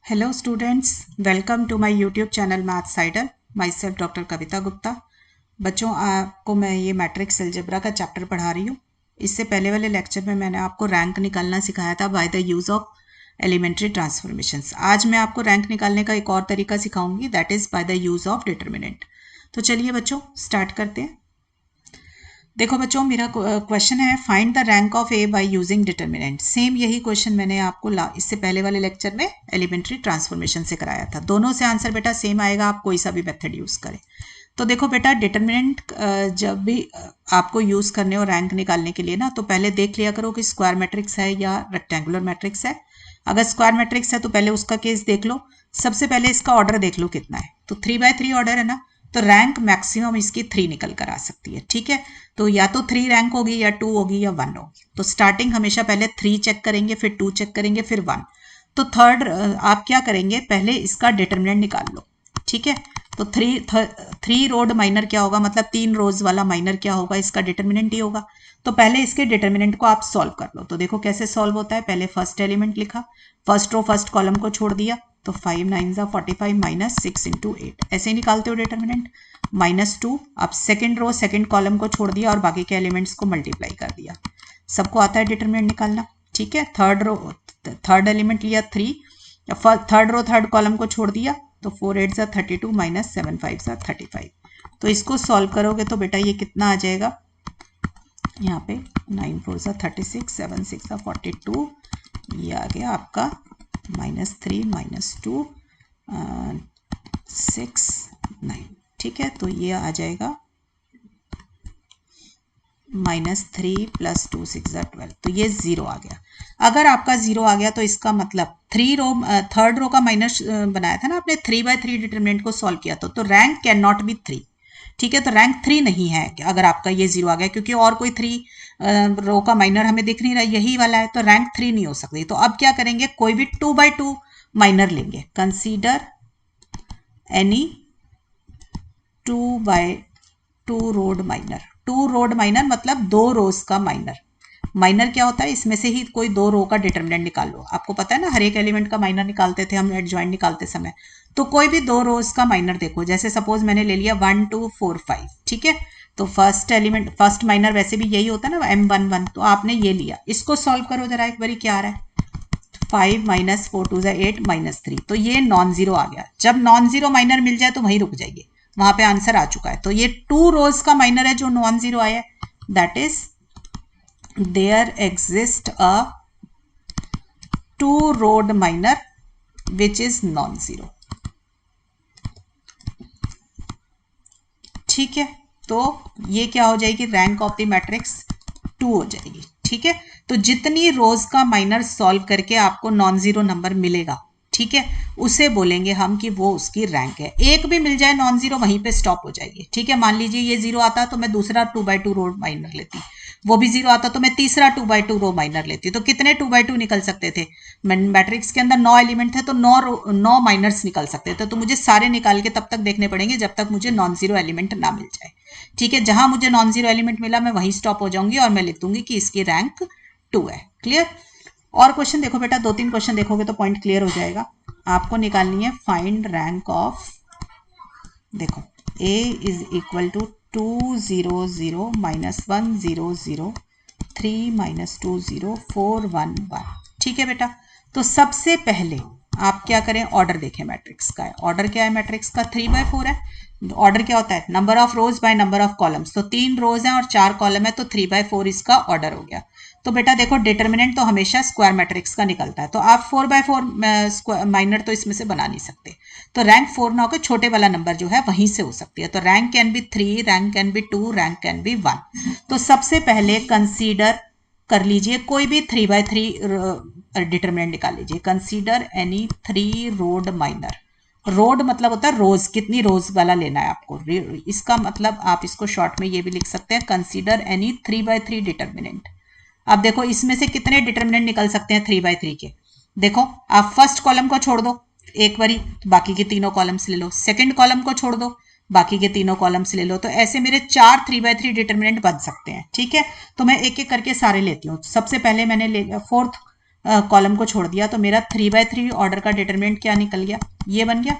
Hello students, welcome to my YouTube channel Maths Idol. Myself doctor Kavita Gupta. बच्चों, आपको मैं ये मैट्रिक्स अलजेब्रा का चैप्टर पढ़ा रही हूँ। इससे पहले वाले लेक्चर में मैंने आपको रैंक निकालना सिखाया था by the use of elementary transformations. आज मैं आपको रैंक निकालने का एक और तरीका सिखाऊंगी, that is by the use of determinant. तो चलिए बच्चों स्टार्ट करते हैं। देखो बच्चों, मेरा क्वेश्चन है find the rank of A by using determinant. Same यही क्वेश्चन मैंने आपको इससे पहले वाले लेक्चर में एलिमेंट्री ट्रांसफॉर्मेशन से कराया था। दोनों से आंसर बेटा सेम आएगा, आप कोई सा भी मेथड यूज़ करें। तो देखो बेटा, डिटर्मिनेंट जब भी आपको यूज़ करने और रैंक निकालने के लिए ना, तो पहले देख लिया करो कि स्क्वायर मैट्रिक्स है या रेक्टेंगुलर मैट्रिक्स है। अगर स्क्वायर मैट्रिक्स है तो पहले उसका केस देख लो। सबसे पहले इसका ऑर्डर देख लो कितना है, तो 3/3 ऑर्डर है ना, तो रैंक मैक्सिमम इसकी 3 निकल कर आ सकती है। ठीक है, तो या तो 3 रैंक होगी या 2 होगी या 1 होगी। तो स्टार्टिंग हमेशा पहले 3 चेक करेंगे, फिर 2 चेक करेंगे, फिर 1। तो थर्ड आप क्या करेंगे, पहले इसका डिटर्मिनेंट निकाल लो। ठीक है, तो थ्री रोड माइनर क्या होगा, मतलब 3 रोज वाला माइनर क्या होगा, इसका डिटर्मिनेंट ही होगा। तो पहले इसके डिटर्मिनेंट को आप सॉल्व कर लो। तो देखो कैसे सॉल्व होता है। पहले फर्स्ट एलिमेंट लिखा, फर्स्ट रो फर्स्ट कॉलम को छोड़ दिया, तो 5 9 45 माइनस 6 इंटू 8, ऐसे ही निकालते हो डिटर्मिनेंट। -2, अब सेकेंड रो सेकेंड कॉलम को छोड़ दिया और बाकी के एलिमेंट्स को मल्टीप्लाई कर दिया। सबको आता है डिटर्मिनेंट निकालना। ठीक है, थर्ड एलिमेंट लिया 3, थर्ड रो थर्ड कॉलम को छोड़ दिया, तो 4 8 32 माइनस 7 5 35। तो इसको सॉल्व करोगे तो बेटा ये कितना आ जाएगा, यहाँ पे 9 4 36, 7 6 42, ये आ गया आपका -3 -2 6 9। ठीक है, तो ये आ जाएगा -3 + 2 6 12, तो ये 0 आ गया। अगर आपका 0 आ गया तो इसका मतलब थर्ड रो का माइनस बनाया था ना आपने, 3/3 डिटर्मिनेंट को सॉल्व किया तो रैंक कैन नॉट बी 3। ठीक है, तो रैंक 3 नहीं है अगर आपका ये 0 आ गया, क्योंकि और कोई 3 रो का माइनर हमें दिख नहीं रहा, यही वाला है, तो रैंक 3 नहीं हो सकती। तो अब क्या करेंगे, कोई भी 2/2 माइनर लेंगे। Consider any 2/2 road minor. 2 rowed minor मतलब 2 रोज का माइनर। माइनर क्या होता है, इसमें से ही कोई 2 रो का डिटर्मिनेंट निकालो। आपको पता है ना, हर एक एलिमेंट का माइनर निकालते थे हम एडजॉइंट निकालते समय। तो कोई भी 2 रोज का माइनर देखो, जैसे सपोज मैंने ले लिया 1 2 4 5। ठीक है, तो फर्स्ट माइनर वैसे भी यही होता है ना, M11, तो आपने ये लिया। इसको सॉल्व करो जरा एक बारी, क्या आ रहा है, 5 - 4 2 8 -3, तो ये नॉन जीरो आ गया। जब नॉन जीरो माइनर मिल जाए तो वहीं रुक जाइए, वहां पे आंसर आ चुका है। तो ये 2 रोज का माइनर है जो नॉन जीरो आया है, that is there exist a 2 rowed minor which is non zero. ठीक है, तो ये क्या हो जाएगी, रैंक ऑफ द मैट्रिक्स 2 हो जाएगी। ठीक है, तो जितनी रोज का माइनर सॉल्व करके आपको नॉन जीरो नंबर मिलेगा, ठीक है, उसे बोलेंगे हम कि वो उसकी रैंक है। एक भी मिल जाए नॉन जीरो, वहीं पे स्टॉप हो जाएगी। ठीक है, मान लीजिए ये 0 आता तो मैं दूसरा 2/2 रो माइनर लेती, वो भी 0 आता तो मैं तीसरा 2/2 रो माइनर लेती। तो कितने 2/2 निकल सकते थे, मैट्रिक्स के अंदर 9 एलिमेंट थे, तो 9 माइनर्स निकल सकते थे। तो मुझे सारे निकाल के तब तक देखने पड़ेंगे जब तक मुझे नॉन जीरो एलिमेंट ना मिल जाए। ठीक है, जहां मुझे नॉन जीरो एलिमेंट मिला मैं वहीं स्टॉप हो जाऊंगी और मैं लिख दूंगी कि इसकी रैंक 2 है। क्लियर। और क्वेश्चन देखो बेटा, 2-3 क्वेश्चन देखोगे तो पॉइंट क्लियर हो जाएगा। आपको निकालनी है फाइंड रैंक ऑफ, देखो a इज इक्वल टू 2 0 0 -1 0 0 3 -2 0 4 1 1। ठीक है बेटा, तो सबसे पहले आप क्या करें, ऑर्डर देखें मैट्रिक्स का। ऑर्डर क्या है मैट्रिक्स का, 3/4 है। ऑर्डर क्या होता है, number of rose by number of columns. तो 3 रोज हैं और 4 कॉलम है, तो 3/4 इसका ऑर्डर हो गया। तो बेटा देखो, डिटर्मिनेंट तो हमेशा स्क्वायर मैट्रिक्स का निकलता है, तो आप 4/4 माइनर तो इसमें से बना नहीं सकते। तो रैंक 4 ना होकर छोटे वाला नंबर जो है वहीं से हो सकती है। तो rank can be 3, rank can be 2, rank can be 1। तो सबसे पहले कंसीडर कर लीजिए कोई भी 3/3 डिटर्मिनेंट निकाल लीजिए। Consider any 3 rowed minor. Road मतलब होता है रोज, कितनी रोज वाला लेना है आपको। इसका मतलब आप इसको शॉर्ट में ये भी लिख सकते हैं, कंसीडर एनी 3/3 डिटर्मिनेंट। अब देखो इसमें से कितने डिटर्मिनेंट निकल सकते हैं 3/3 के। देखो, आप फर्स्ट कॉलम को छोड़ दो एक बारी, तो बाकी के तीनों कॉलम्स ले लो। सेकंड कॉलम को छोड़ दो, बाकी के तीनों कॉलम्स ले लो। तो ऐसे मेरे 4 3/3 डिटर्मिनेंट बन सकते हैं। ठीक है, तो मैं एक एक करके सारे लेती हूँ। सबसे पहले मैंने ले लिया फोर्थ कॉलम को छोड़ दिया, तो मेरा 3/3 ऑर्डर का डिटरमिनेंट क्या निकल गया, ये बन गया।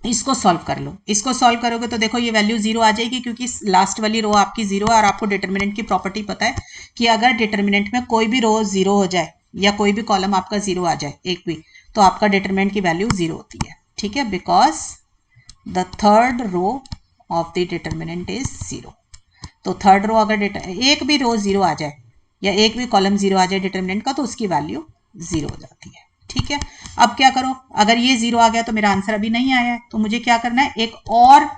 इसको सॉल्व कर लो, इसको सॉल्व करोगे तो देखो ये वैल्यू 0 आ जाएगी, क्योंकि लास्ट वाली रो आपकी 0 है और आपको डिटरमिनेंट की प्रॉपर्टी पता है कि अगर डिटरमिनेंट में कोई भी रो 0 हो जाए या कोई भी कॉलम आपका 0 आ जाए एक भी, तो आपका डिटरमिनेंट की वैल्यू 0 होती है। ठीक है, because the third row of the determinant is 0। तो थर्ड रो अगर एक भी रो 0 आ जाए या एक भी कॉलम 0 आ जाए डिटरमिनेंट का, तो उसकी वैल्यू 0 हो जाती है। ठीक है, अब क्या करो, अगर ये 0 आ गया तो मेरा आंसर अभी नहीं आया है, तो मुझे क्या करना है, एक और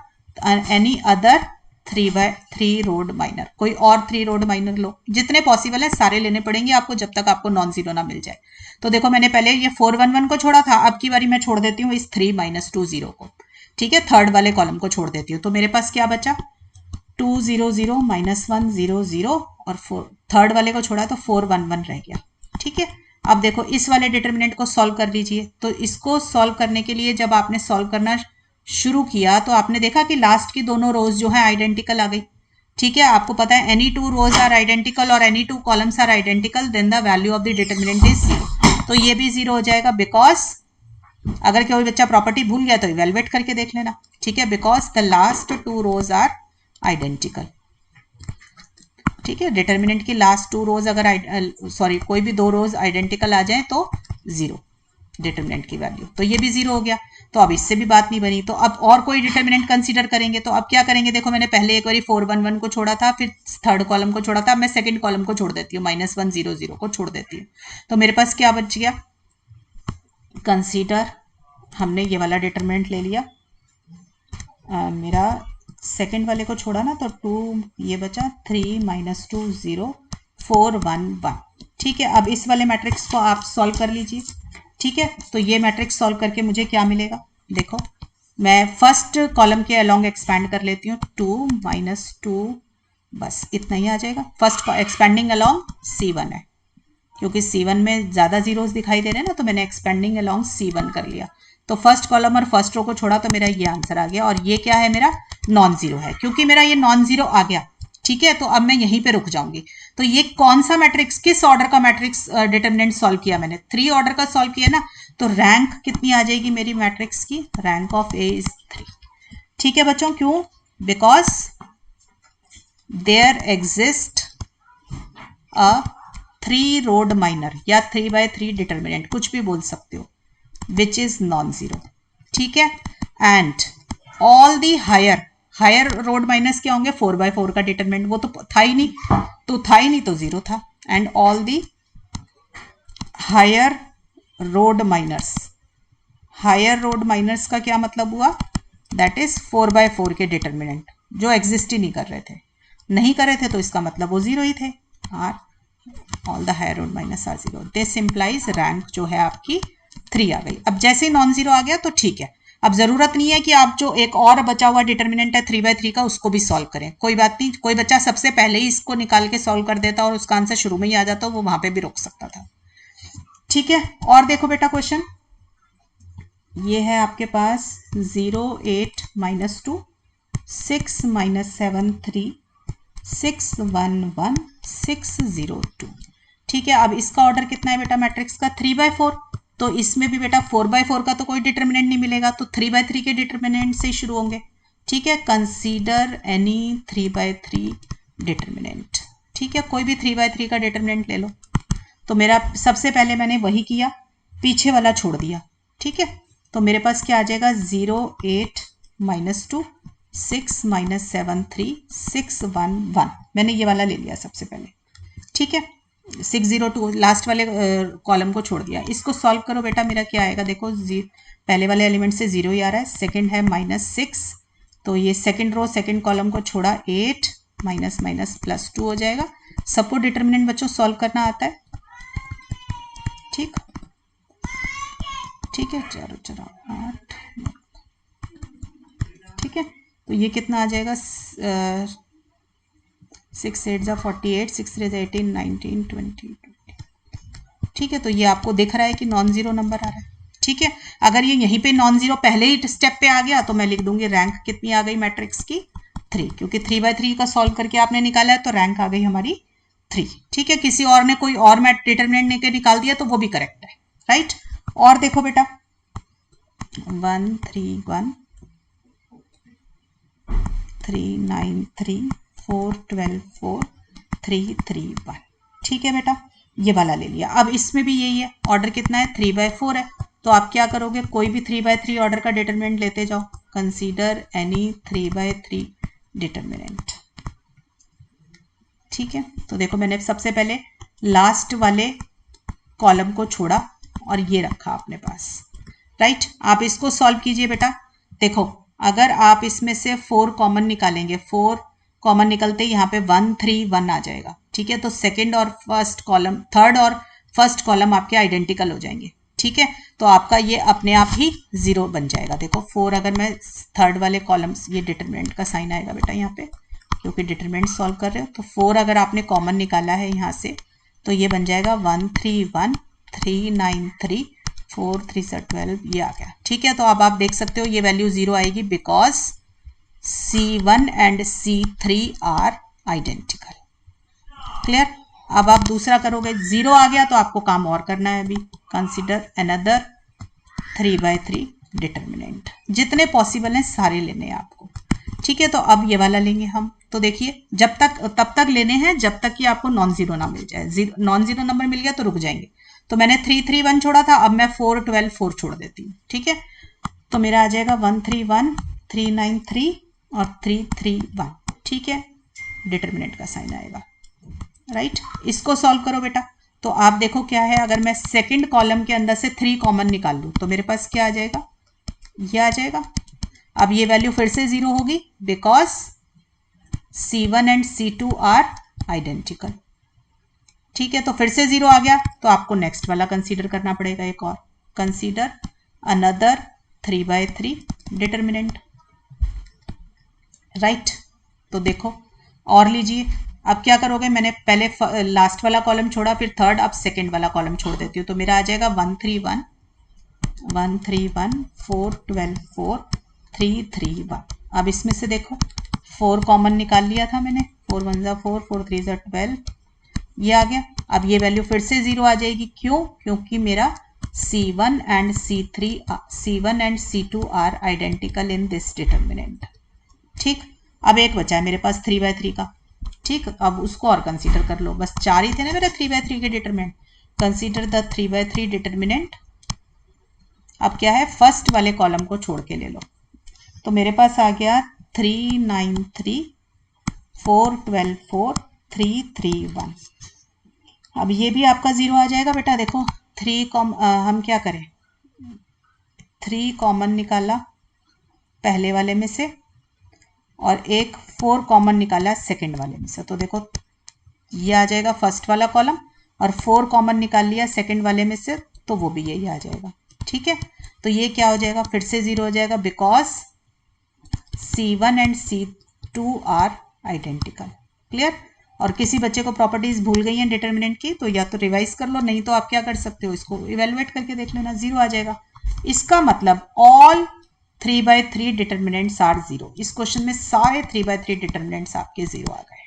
एनी अदर 3/3 रोड माइनर, कोई और 3 रोड माइनर लो, जितने पॉसिबल है सारे लेने पड़ेंगे आपको जब तक आपको नॉन जीरो ना मिल जाए। तो देखो मैंने पहले ये 411 को छोड़ा था, अब की बारी मैं छोड़ देती हूँ इस 3 - 2 0 को। ठीक है, थर्ड वाले कॉलम को छोड़ देती हूँ, तो मेरे पास क्या बचा, 2 0 0 -1 0 0 और 4, थर्ड वाले को छोड़ा तो 411 रह गया। ठीक है, अब देखो इस वाले डिटरमिनेंट को सॉल्व कर लीजिए। तो इसको सॉल्व करने के लिए जब आपने सॉल्व करना शुरू किया तो आपने देखा कि लास्ट की दोनों रोज जो है आइडेंटिकल आ गई। ठीक है, आपको पता है एनी 2 रोज आर आइडेंटिकल और any 2 columns are identical, then the value of the determinant is 0। तो ये भी 0 हो जाएगा, बिकॉज अगर कोई बच्चा प्रॉपर्टी भूल गया तो इवेलुएट करके देख लेना। ठीक है, because the last 2 rows are identical. ठीक है, डिटरमिनेंट की लास्ट 2 रोज अगर सॉरी कोई भी 2 रोज आइडेंटिकल आ जाए तो 0 डिटरमिनेंट की वैल्यू, तो ये भी 0 हो गया। तो अब इससे भी बात नहीं बनी, तो अब और कोई डिटरमिनेंट कंसीडर करेंगे। तो अब क्या करेंगे, देखो मैंने पहले एक बार 411 को छोड़ा था, फिर थर्ड कॉलम को छोड़ा था, अब मैं सेकंड कॉलम को छोड़ देती हूँ, -1 0 0 को छोड़ देती हूँ। तो मेरे पास क्या बच गया, कंसीडर, हमने ये वाला डिटरमिनेंट ले लिया, मेरा सेकंड वाले को छोड़ा ना, तो 2 ये बचा, 3 - 2 0 4 1 1। ठीक है, अब इस वाले मैट्रिक्स को आप सॉल्व कर लीजिए। ठीक है, तो ये मैट्रिक्स सॉल्व करके मुझे क्या मिलेगा, देखो मैं फर्स्ट कॉलम के अलोंग एक्सपैंड कर लेती हूँ, 2 - 2, बस इतना ही आ जाएगा। फर्स्ट एक्सपेंडिंग अलोंग C1 है, क्योंकि C1 में ज़्यादा जीरोस दिखाई दे रहे हैं ना, तो मैंने एक्सपेंडिंग अलोंग C1 कर लिया। तो फर्स्ट कॉलम और फर्स्ट रो को छोड़ा तो मेरा ये आंसर आ गया, और ये क्या है, मेरा नॉन जीरो है। क्योंकि मेरा ये नॉन जीरो आ गया, ठीक है, तो अब मैं यहीं पे रुक जाऊंगी। तो ये कौन सा मैट्रिक्स, किस ऑर्डर का मैट्रिक्स डिटरमिनेंट सॉल्व किया मैंने, 3 ऑर्डर का सॉल्व किया ना, तो रैंक कितनी आ जाएगी मेरी मैट्रिक्स की, रैंक ऑफ ए इज 3। ठीक है बच्चों, क्यों, because there exist a 3 rowed minor या 3/3 डिटरमिनेंट, कुछ भी बोल सकते हो, विच इज नॉन जीरो। ठीक है, and all the higher rowed minors क्या होंगे, 4/4 का डिटरमिनेंट, वो तो था ही नहीं, तो 0 था। And all the higher rowed minors का क्या मतलब हुआ, दैट इज 4/4 के डिटरमिनेंट जो एग्जिस्ट ही नहीं कर रहे थे, तो इसका मतलब वो 0 ही थे। Are all the higher rowed minors are 0, this implies rank जो है आपकी 3 आ गई। अब जैसे ही नॉन जीरो आ गया तो ठीक है, अब जरूरत नहीं है कि आप जो एक और बचा हुआ डिटरमिनेंट है 3/3 का, उसको भी सॉल्व करें, कोई बात नहीं। कोई बच्चा सबसे पहले ही इसको निकाल के सॉल्व कर देता और उसका आंसर शुरू में ही आ जाता, वो वहां पे भी रोक सकता था। ठीक है, और देखो बेटा क्वेश्चन ये है आपके पास 0 8 - 2 6 - 7 3 6 1 1 6 0 2। ठीक है, अब इसका ऑर्डर कितना है बेटा मैट्रिक्स का, 3/4, तो इसमें भी बेटा 4/4 का तो कोई डिटरमिनेंट नहीं मिलेगा, तो 3/3 के डिटरमिनेंट से शुरू होंगे। ठीक है, कंसीडर एनी 3/3 डिटरमिनेंट। ठीक है, कोई भी 3/3 का डिटरमिनेंट ले लो। तो मेरा सबसे पहले मैंने वही किया, पीछे वाला छोड़ दिया। ठीक है, तो मेरे पास क्या आ जाएगा, 0 8 - 2 6 - 7 3 6 1 1, मैंने ये वाला ले लिया सबसे पहले। ठीक है, 6 0 2 लास्ट वाले कॉलम को छोड़ दिया। इसको सॉल्व करो बेटा, मेरा क्या आएगा, देखो पहले वाले एलिमेंट से 0 ही आ रहा है, सेकंड है -6, तो ये सेकंड रो सेकंड कॉलम को छोड़ा, 8 - +2 हो जाएगा। सबको डिटरमिनेंट बच्चों सॉल्व करना आता है। ठीक है, चलो 8, ठीक है, तो ये कितना आ जाएगा, 6 8 = 48, 6 3 = 18 19 20 20। ठीक है, तो ये आपको दिख रहा है कि नॉन जीरो नंबर आ रहा है। ठीक है, अगर ये यहीं पे नॉन जीरो पहले ही स्टेप पे आ गया तो मैं लिख दूंगी रैंक कितनी आ गई मैट्रिक्स की, 3, क्योंकि 3/3 का सॉल्व करके आपने निकाला है, तो रैंक आ गई हमारी 3। ठीक है, किसी और ने कोई और मैट डिटरमिनेंट निकाल दिया तो वो भी करेक्ट है, राइट। और देखो बेटा 1 3 1 3 9 3 4 12 4 3 3 1। ठीक है बेटा, ये वाला ले लिया। अब इसमें भी यही है, ऑर्डर कितना है 3/4 है, तो आप क्या करोगे, कोई भी 3/3 ऑर्डर का डिटरमिनेंट लेते जाओ। Consider any 3/3 determinant. ठीक है, तो देखो मैंने सबसे पहले लास्ट वाले कॉलम को छोड़ा और ये रखा अपने पास, राइट। आप इसको सॉल्व कीजिए बेटा। देखो अगर आप इसमें से 4 कॉमन निकालेंगे, 4 कॉमन निकलते यहाँ पे 1 3 1 आ जाएगा। ठीक है, तो सेकंड और फर्स्ट कॉलम, थर्ड और फर्स्ट कॉलम आपके आइडेंटिकल हो जाएंगे। ठीक है, तो आपका ये अपने आप ही 0 बन जाएगा। देखो 4 अगर मैं थर्ड वाले कॉलम्स, ये डिटरमिनेंट का साइन आएगा बेटा यहाँ पे, क्योंकि डिटरमिनेंट सॉल्व कर रहे हो। तो 4 अगर आपने कॉमन निकाला है यहाँ से, तो ये बन जाएगा 1 3 1 3 9 3 4 3 12, ये आ गया। ठीक है, तो अब आप देख सकते हो ये वैल्यू 0 आएगी because C1 and C3 are identical. Clear. अब आप दूसरा करोगे, 0 आ गया तो आपको काम और करना है अभी। Consider another 3/3 determinant. जितने पॉसिबल हैं सारे लेने हैं आपको। ठीक है, तो अब ये वाला लेंगे हम। तो देखिए तब तक लेने हैं जब तक कि आपको नॉन जीरो ना मिल जाए। नॉन जीरो नंबर मिल गया तो रुक जाएंगे। तो मैंने 3 3 1 छोड़ा था, अब मैं 4 12 4 छोड़ देती हूँ। ठीक है, तो मेरा आ जाएगा 1 3 1 3 9 3 और 3 3 1। ठीक है, डिटरमिनेंट का साइन आएगा, राइट। इसको सॉल्व करो बेटा। तो आप देखो क्या है, अगर मैं सेकंड कॉलम के अंदर से 3 कॉमन निकाल लूँ तो मेरे पास क्या आ जाएगा, ये आ जाएगा। अब ये वैल्यू फिर से 0 होगी because C1 and C2 are identical. ठीक है, तो फिर से 0 आ गया तो आपको नेक्स्ट वाला कंसीडर करना पड़ेगा एक और। Consider another 3/3 determinant, right. तो देखो और लीजिए। अब क्या करोगे, मैंने पहले लास्ट वाला कॉलम छोड़ा, फिर थर्ड, अब सेकंड वाला कॉलम छोड़ देती हूँ। तो मेरा आ जाएगा 1 3 1 1 3 1 4 12 4 3 3 1। अब इसमें से देखो 4 कॉमन निकाल लिया था मैंने, 4 1 4 4 3 12, ये आ गया। अब ये वैल्यू फिर से 0 आ जाएगी। क्यों? क्योंकि मेरा C1 and C2 are identical in this determinant. ठीक, अब एक बचा है मेरे पास 3/3 का। ठीक, अब उसको और कंसीडर कर लो। बस 4 ही थे ना मेरे 3/3 के डिटरमिनेंट। Consider the 3/3 determinant. अब क्या है, फर्स्ट वाले कॉलम को छोड़ के ले लो। तो मेरे पास आ गया 3 9 3 4 12 4 3 3 1। अब ये भी आपका 0 आ जाएगा बेटा। देखो हम क्या करें, 3 कॉमन निकाला पहले वाले में से और एक 4 कॉमन निकाला सेकंड वाले में से। तो देखो ये आ जाएगा फर्स्ट वाला कॉलम, और 4 कॉमन निकाल लिया सेकंड वाले में से, तो वो भी यही आ जाएगा। ठीक है, तो ये क्या हो जाएगा, फिर से 0 हो जाएगा because C1 and C2 are identical. Clear. और किसी बच्चे को प्रॉपर्टीज भूल गई हैं डिटरमिनेंट की, तो या तो रिवाइज कर लो, नहीं तो आप क्या कर सकते हो, इसको इवेलुएट करके देख लेना, 0 आ जाएगा। इसका मतलब ऑल 3/3 डिटरमिनेंट्स आर 0। इस क्वेश्चन में सारे 3/3 डिटरमिनेंट्स आपके 0 आ गए।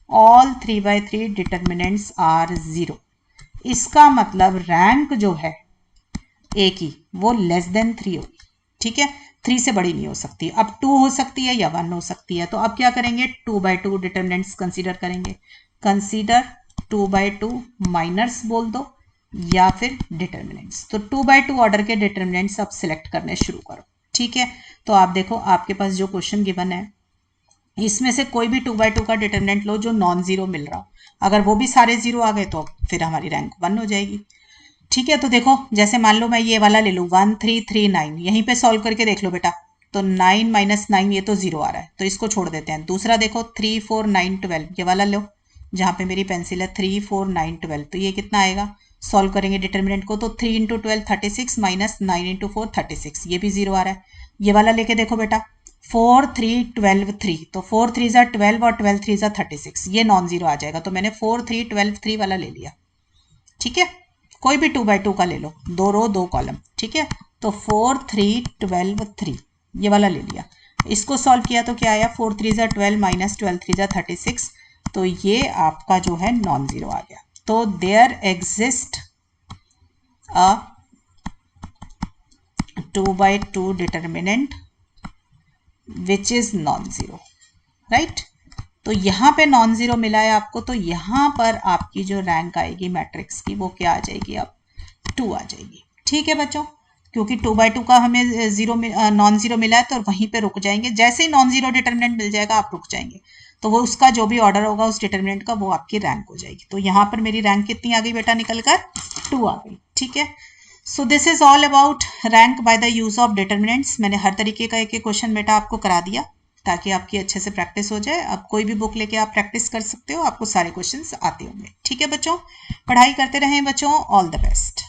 All 3/3 determinants are 0। इसका मतलब रैंक जो है ए की वो लेस देन 3 होगी। ठीक है, 3 से बड़ी नहीं हो सकती। अब 2 हो सकती है या 1 हो सकती है। तो अब क्या करेंगे, 2/2 डिटरमिनेंट्स कंसीडर करेंगे। कंसीडर 2/2 माइनर्स बोल दो या फिर डिटरमिनेंट्स। तो 2/2 ऑर्डर के डिटरमिनेंट्स अब सिलेक्ट करने शुरू करो। ठीक है, तो आप देखो आपके पास जो क्वेश्चन गिवन है इसमें से कोई भी 2/2 का डिटरमिनेंट लो जो नॉन जीरो मिल रहा हो। अगर वो भी सारे 0 आ गए तो फिर हमारी रैंक 1 हो जाएगी। ठीक है, तो देखो जैसे मान लो मैं ये वाला ले लूँ 1 3 3 9, यहीं पे सॉल्व करके देख लो बेटा। तो 9 - 9 ये तो 0 आ रहा है, तो इसको छोड़ देते हैं। दूसरा देखो 3 4 9 12, ये वाला लो जहाँ पे मेरी पेंसिल है, 3 4 9 12, तो ये कितना आएगा, सॉल्व करेंगे डिटरमिनेंट को तो 3 × 12 36 - 9 × 4 36, ये भी 0 आ रहा है। ये वाला लेके देखो बेटा 4 3 12 3, तो 4 3 ज़ा 12 और 12 3 ज़ा 36, ये नॉन जीरो आ जाएगा। तो मैंने 4 3 12 3 वाला ले लिया। ठीक है, कोई भी 2/2 का ले लो, 2 रो 2 कॉलम। ठीक है, तो 4 3 12 3 ये वाला ले लिया। इसको सॉल्व किया तो क्या आया, 4 3 ज़ा 12 - 12 3 ज़ा 36, तो ये आपका जो है नॉन जीरो आ गया। तो there exist a 2/2 determinant which is non zero, right. तो यहाँ पे नॉन जीरो मिला है आपको, तो यहाँ पर आपकी जो रैंक आएगी मैट्रिक्स की वो क्या आ जाएगी, अब 2 आ जाएगी। ठीक है बच्चों, क्योंकि 2/2 का हमें जीरो नॉन जीरो मिला है तो वहीं पे रुक जाएंगे। जैसे ही नॉन जीरो डिटर्मिनेंट मिल जाएगा आप रुक जाएंगे, तो वो उसका जो भी ऑर्डर होगा उस डिटर्मिनेंट का वो आपकी रैंक हो जाएगी। तो यहाँ पर मेरी रैंक कितनी आ गई बेटा, निकल कर 2 आ गई। ठीक है, so this is all about rank by the use of determinants. मैंने हर तरीके का एक एक क्वेश्चन बेटा आपको करा दिया ताकि आपकी अच्छे से प्रैक्टिस हो जाए। अब कोई भी बुक लेके आप प्रैक्टिस कर सकते हो, आपको सारे क्वेश्चंस आते होंगे। ठीक है बच्चों, पढ़ाई करते रहें बच्चों, ऑल द बेस्ट।